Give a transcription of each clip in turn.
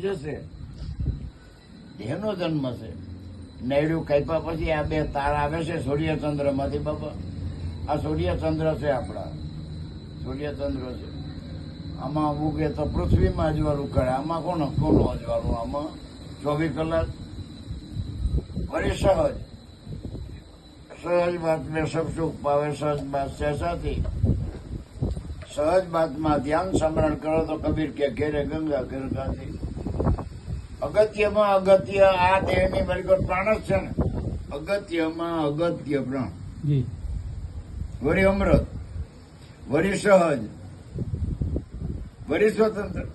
જશે. દેહનો જન્મ છે. નૈડું કાપ્યા પછી આ બે તાર આવે છે સૂર્યચંદ્ર માંથી બાબા. આ સૂર્યચંદ્ર છે આપણા, સૂર્યચંદ્ર છે. આમાં ઉગે તો પૃથ્વીમાં અજવાળું કરે. આમાં કોનું અજવાળું? આમાં 24 કલાક વળી સહજ બાત મેં સબ સુખ પાવે, સહજ બાત સહેસાથી. સહજ બાતમાં ધ્યાન સ્મરણ કરો તો કબીર કે ઘેરે ગંગા ગરગાથી. અગત્યમાં અગત્ય આ દેહની બરકત પ્રાણ જ છે ને. અગત્યમાં અગત્ય પ્રાણ, વળી અમૃત, વળી સહજ, વળી સ્વતંત્ર,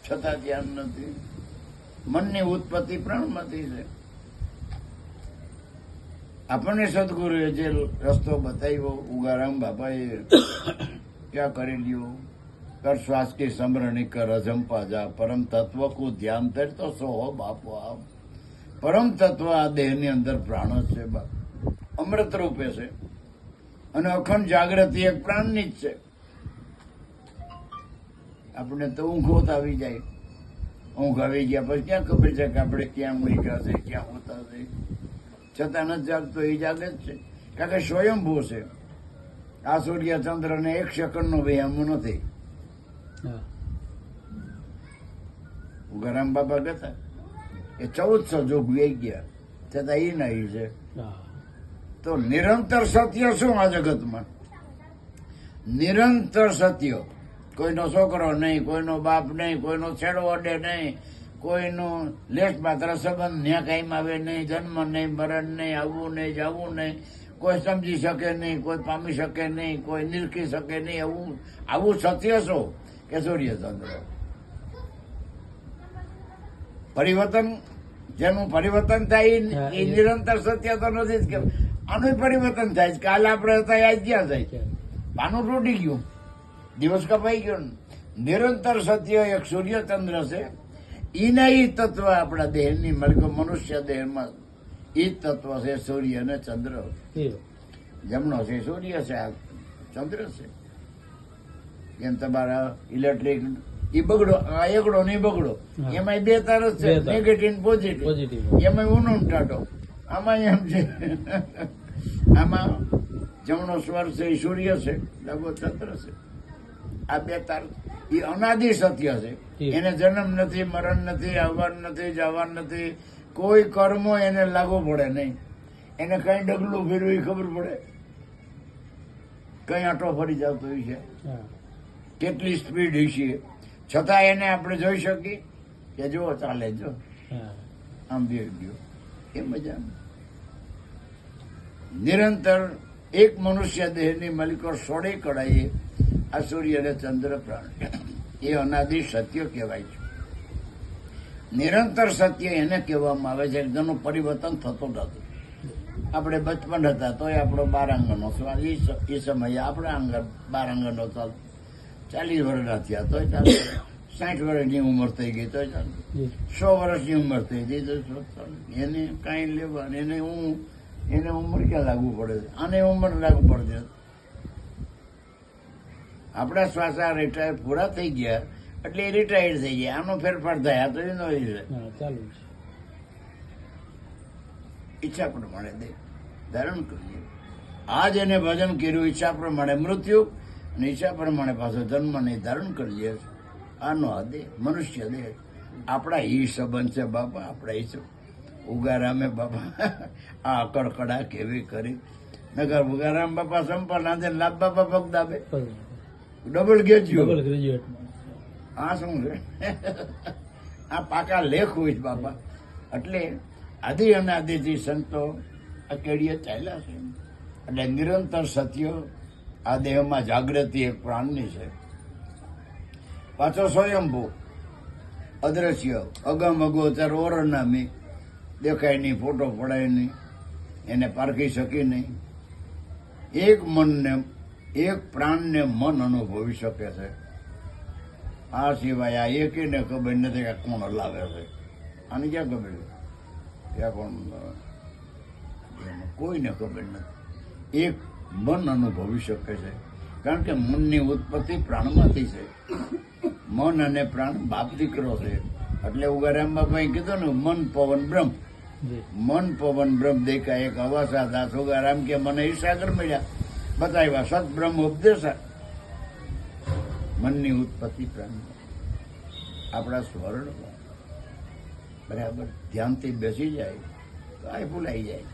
છતાં ધ્યાન નથી. મનની ઉત્પત્તિ પ્રાણમાંથી છે. આપણને સદગુરુએ જે રસ્તો બતાવ્યો ઉગારામ બાપાએ ક્યાં કરી લ્યો? કર શ્વાસ કી સમરણી કર અજંપા જા, પરમ તત્વ કો ધ્યાન તર તો સો હો બાપો. આમ પરમ તત્વ આ દેહની અંદર પ્રાણ જ છે બાપ, અમૃત રૂપે છે. અને અખંડ જાગૃતિ એક પ્રાણની જ છે. આપણે તો ઊંઘો આવી જાય. ઊંઘ આવી ગયા પછી ક્યાં ખબર છે કે આપણે ક્યાં મૂક્યા છે, ક્યાં હોતા છે? છતાં નથી જાગતો, એ જાગે જ છે. કારણ કે સ્વયંભૂ છે. આ સૂર્યચંદ્ર ને 1 સેકન્ડનો વ્યાયામ નથી. ઉગારામ બાબા કહેતા એ 1400 જોગ વહી ગયા, છતાં એ નહીં છે. તો નિરંતર સત્ય શું આ જગતમાં? નિરંતર સત્ય. કોઈનો છોકરો નહીં, કોઈનો બાપ નહીં, કોઈનો છેડો અડે નહીં, કોઈનો લેશ માત્ર સંબંધ ન્યા કાંઈ આવે નહીં, જન્મ નહીં, મરણ નહીં, આવવું નહીં, જવું નહીં, કોઈ સમજી શકે નહીં, કોઈ પામી શકે નહીં, કોઈ નિરખી શકે નહીં. આવું સત્ય શું કે સૂર્યચંદ્ર? પરિવર્તન, જેનું પરિવર્તન થાય એ નિરંતર સત્ય તો નથી જ. કે આનું પરિવર્તન થાય છે. કાલે આપણે હતા આજ ક્યાં જાય? પાનું તૂટી ગયું, દિવસ કપાઈ ગયો. નિરંતર સત્ય એક સૂર્યચંદ્ર છે. એના ઈ તત્વ આપણા દેહની મનુષ્ય દેહમાં ઈ તત્વ છે સૂર્ય અને ચંદ્ર. જમણો છે સૂર્ય છે, આ ચંદ્ર છે. એમ તમારા ઇલેક્ટ્રિક ઈ બગડો, આ એકડો નહીં બગડો, એમાં 2 તાર જ છે, નેગેટિવ પોઝિટિવ. એમાં ઊનો ટાટો. આમાં એમ છે, આમાં જમણો સ્વર છે એ સૂર્ય છે, ડાબો ચંદ્ર છે. આ 2 તાર એ અનાદિ સત્ય છે. એને જન્મ નથી, મરણ નથી, આવવાનું નથી, જવાનું નથી. કોઈ કર્મો એને લાગુ પડે નહીં. એને કઈ ડગલું ફેરવું ખબર પડે, કઈ આંટો ફરી જતો હોય છે, કેટલી સ્પીડ હશે, છતાં એને આપણે જોઈ શકીએ કે જો ચાલે, જો આમ બે ગયો. એ મજા. નિરંતર એક મનુષ્ય દેહની મલિકો 16 કળાએ આ સૂર્ય અને ચંદ્ર પ્રાણ એ અનાદિ સત્ય કહેવાય છે. નિરંતર સત્ય એને કહેવામાં આવે છે જેનું પરિવર્તન થતું નથી. આપણે બચપન હતા તોય આપણો 12 આંગણનો સવાલ, એ સમયે આપણે 12 આંગણનો ચાલ. 40 વર્ષના થયા તોય ચાલે, 60 વર્ષની ઉંમર થઈ ગઈ તોય ચાલે, 100 વર્ષની ઉંમર થઈ ગઈ તો ચાલે. એને કાંઈ લેવા, એને ઉંમર ક્યાં લાગુ પડે છે? આને ઉંમર લાગુ પડે છે. આપણા શ્વાસા રિટાયર પૂરા થઈ ગયા એટલે એ રિટાયર્ડ થઈ ગયા. આનો ફેરફાર થાય, આ તો એનો ચાલુ છે. ઈચ્છા પ્રમાણે દે ધારણ કરીએ. આજ એને ભજન કર્યું, ઈચ્છા પ્રમાણે મૃત્યુ અને ઈચ્છા પ્રમાણે પાછો જન્મ નહીં ધારણ કરીએ. આનો આ દેહ, મનુષ્ય દેહ. આપણા ઈ સંબંધ છે બાપા. આપણા ઈ ઉગારામે બાપા આ અકડકડા કેવી કરી. નગર ઉગારામ બાપા સંપન્ન આજે લાભ બાપા પગ દાબે, ડબલ ગ્રેજ્યુએટ. આ શું છે? આ પાકા લેખ હોય છે બાપા. એટલે આદિ અનાદિથી સંતો આ કેડીએ ચાલ્યા છે. એટલે નિરંતર સત્ય આ દેહમાં જાગૃતિ એક પ્રાણની છે. પાછો સ્વયંભૂ, અદ્રશ્ય, અગમ અગોચર, ઓરનામી, દેખાય નહીં, ફોટો પડાય નહીં, એને પારખી શકી નહીં. એક મનને, એક પ્રાણને મન અનુભવી શકે છે. આ સિવાય આ એકને ખબર નથી કે કોણ હલાવે છે. આની ક્યાં ખબર છે? ક્યાં કોણ? કોઈને ખબર નથી. એક મન અનુભવી શકે છે, કારણ કે મનની ઉત્પત્તિ પ્રાણમાંથી છે. મન અને પ્રાણ બાપ દીકરો છે. એટલે ઉગારામ બાપાએ કીધું ને મન પવન બ્રહ્મ. જી મન પવન બ્રહ્મ દેખા એક અવાસા દાસ. ઉગારામ કે મને ઈશાગર મળ્યા, બતાવ્યા સત બ્રહ્મ ઉપદેશા. મનની ઉત્પત્તિ પ્રાણ આપણા સ્વર્ણ બરાબર ધ્યાનથી બેસી જાય તો આ ભૂલાઈ જાય,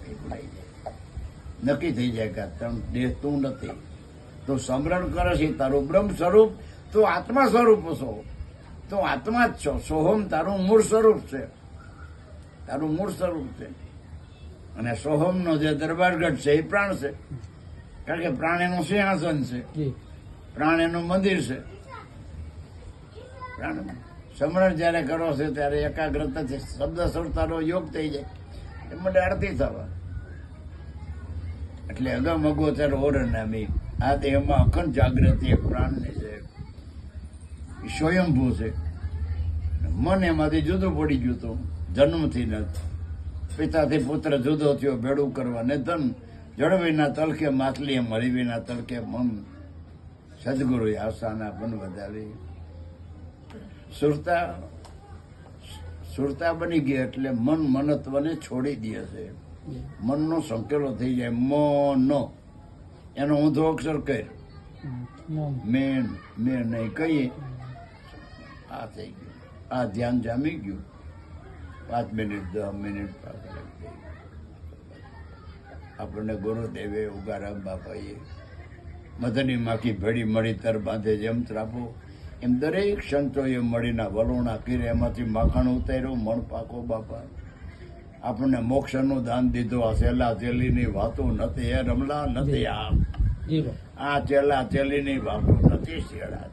એ ભૂલાઈ જાય. નક્કી થઈ જાય કે ત્રણ દેહ તું નથી, તું સમરણ કરે છે તારું બ્રહ્મ સ્વરૂપ, તું આત્મા સ્વરૂપ છો, તું આત્મા જ છો. સોહમ તારું મૂળ સ્વરૂપ છે, તારું મૂળ સ્વરૂપ છે. અને સોહમનો જે દરબારગઢ છે એ પ્રાણ છે, કારણ કે પ્રાણ એનું સિંહાસન છે, જી પ્રાણ એનું મંદિર છે. પ્રાણ સમરણ જયારે કરો છે ત્યારે એકાગ્રતાથી શબ્દ સુરતાનો યોગ થઈ જાય, એ મને આરતી થવા. એટલે અગમ અગોચર ઓર નામી આ દેહમાં અખંડ જાગૃતિ એક પ્રાણની છે, એ સ્વયંભૂ છે. મન એમાંથી જુદું પડી ગયું હતું જન્મથી નથી. પિતાથી પુત્ર જુદો થયો ભેડું કરવા ને ધન. જળ વિના તલકે માછલી, મરી વિના તલકે મન. સદગુરુએ આશાના બન વધારી. સુરતા બની ગઈ એટલે મન મનત્વને છોડી દે છે. મનનો સંકેલો થઈ જાય. મનો એનો ઊંધો અક્ષર કહે મેં નહીં કહીએ. આ થઈ ગયું, આ ધ્યાન જામી ગયું. 5 મિનિટ 10 મિનિટ આપણને ગુરુદેવે ઉગારામ બાપાએ મધની માખી ભેડી મળી તર બાંધે જેમ ત્રાપો, એમ દરેક સંતોએ મળીને વલોણા કીરે એમાંથી માખણ ઉતાર્યું. મણ પાકો બાપા આપણને મોક્ષનું દાન દીધું. આ ચેલા ચેલીની વાતો નથી, એ રમલા નથી. આ ચેલા ચેલીની વાતો નથી. શેડા